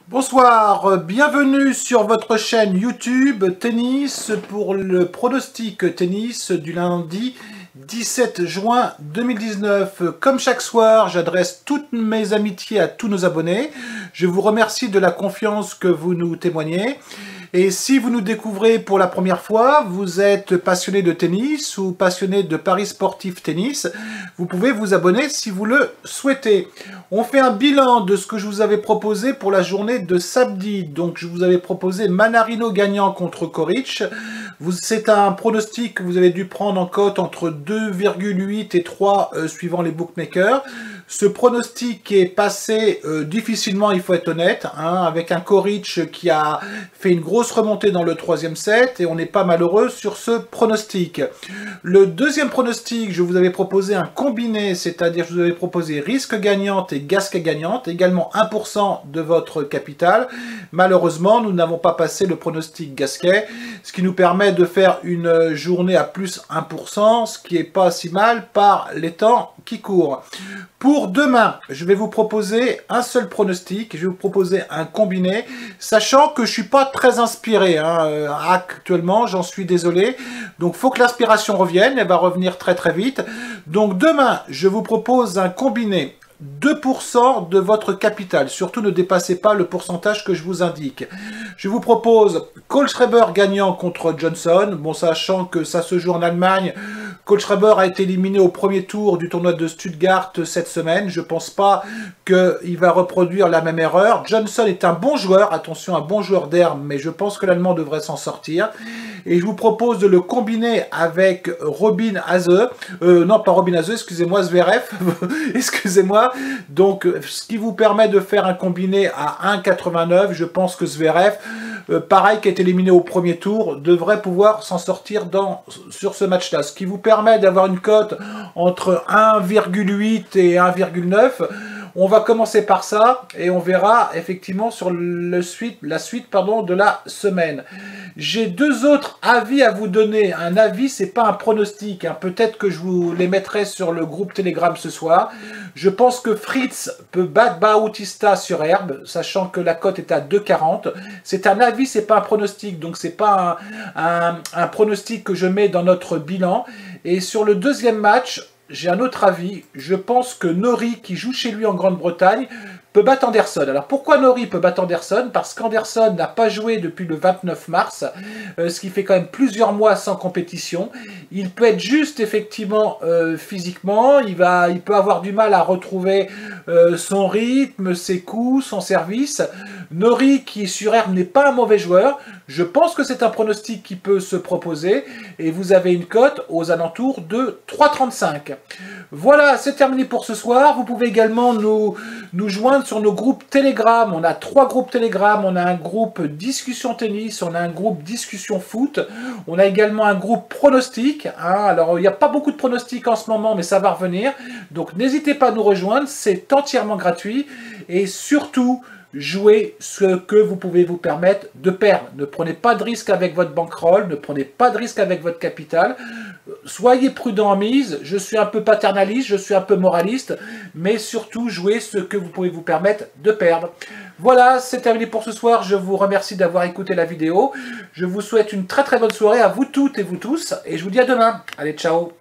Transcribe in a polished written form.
Bonsoir, bienvenue sur votre chaîne YouTube Tennis pour le pronostic tennis du lundi 17 juin 2019. Comme chaque soir, j'adresse toutes mes amitiés à tous nos abonnés. Je vous remercie de la confiance que vous nous témoignez. Et si vous nous découvrez pour la première fois, vous êtes passionné de tennis ou passionné de paris sportifs tennis, vous pouvez vous abonner si vous le souhaitez. On fait un bilan de ce que je vous avais proposé pour la journée de samedi. Donc je vous avais proposé Mannarino gagnant contre Coric. C'est un pronostic que vous avez dû prendre en cote entre 2,8 et 3 suivant les bookmakers. Ce pronostic est passé difficilement, il faut être honnête, hein, avec un Coric qui a fait une grosse remontée dans le troisième set et on n'est pas malheureux sur ce pronostic. Le deuxième pronostic, je vous avais proposé un combiné, c'est-à-dire je vous avais proposé risque gagnante et gasquet gagnante, également 1% de votre capital. Malheureusement, nous n'avons pas passé le pronostic gasquet, ce qui nous permet de faire une journée à plus 1%, ce qui n'est pas si mal par les temps qui courent. Pour demain, je vais vous proposer un seul pronostic, je vais vous proposer un combiné, sachant que je suis pas très inspiré actuellement, j'en suis désolé. Donc, faut que l'inspiration revienne, elle va revenir très très vite. Donc, demain, je vous propose un combiné. 2% de votre capital. Surtout, ne dépassez pas le pourcentage que je vous indique. Je vous propose Kohlschreiber gagnant contre Johnson. Bon, sachant que ça se joue en Allemagne, Kohlschreiber a été éliminé au premier tour du tournoi de Stuttgart cette semaine. Je ne pense pas qu'il va reproduire la même erreur. Johnson est un bon joueur, attention, un bon joueur d'herbe, mais je pense que l'Allemand devrait s'en sortir. Et je vous propose de le combiner avec Robin Haase. Non, pas Robin Haase, excusez-moi, Zverev. Excusez-moi. Donc, ce qui vous permet de faire un combiné à 1,89. Je pense que Zverev, pareil, qui est éliminé au premier tour, devrait pouvoir s'en sortir sur ce match-là. Ce qui vous permet d'avoir une cote entre 1,8 et 1,9. On va commencer par ça et on verra effectivement sur la suite de la semaine. J'ai deux autres avis à vous donner. Un avis, c'est pas un pronostic. Hein. Peut-être que je vous les mettrai sur le groupe Telegram ce soir. Je pense que Fritz peut battre Bautista sur herbe, sachant que la cote est à 2,40. C'est un avis, c'est pas un pronostic. Donc c'est pas un pronostic que je mets dans notre bilan. Et sur le deuxième match, j'ai un autre avis. Je pense que Norrie, qui joue chez lui en Grande-Bretagne, peut battre Anderson. Alors pourquoi Norrie peut battre Anderson? Parce qu'Anderson n'a pas joué depuis le 29 mars, ce qui fait quand même plusieurs mois sans compétition. Il peut être juste effectivement physiquement, il peut avoir du mal à retrouver son rythme, ses coups, son service. Norrie, qui sur herbe n'est pas un mauvais joueur, je pense que c'est un pronostic qui peut se proposer et vous avez une cote aux alentours de 3,35. Voilà, c'est terminé pour ce soir. Vous pouvez également nous joindre sur nos groupes Telegram. On a 3 groupes Telegram. On a un groupe discussion tennis, on a un groupe discussion foot. On a également un groupe pronostic. Hein. Alors, il n'y a pas beaucoup de pronostics en ce moment, mais ça va revenir. Donc, n'hésitez pas à nous rejoindre. C'est entièrement gratuit. Et surtout, jouez ce que vous pouvez vous permettre de perdre. Ne prenez pas de risque avec votre bankroll, ne prenez pas de risque avec votre capital. Soyez prudent en mise, je suis un peu paternaliste, je suis un peu moraliste, mais surtout jouez ce que vous pouvez vous permettre de perdre. Voilà, c'est terminé pour ce soir, je vous remercie d'avoir écouté la vidéo. Je vous souhaite une très très bonne soirée à vous toutes et vous tous, et je vous dis à demain. Allez, ciao!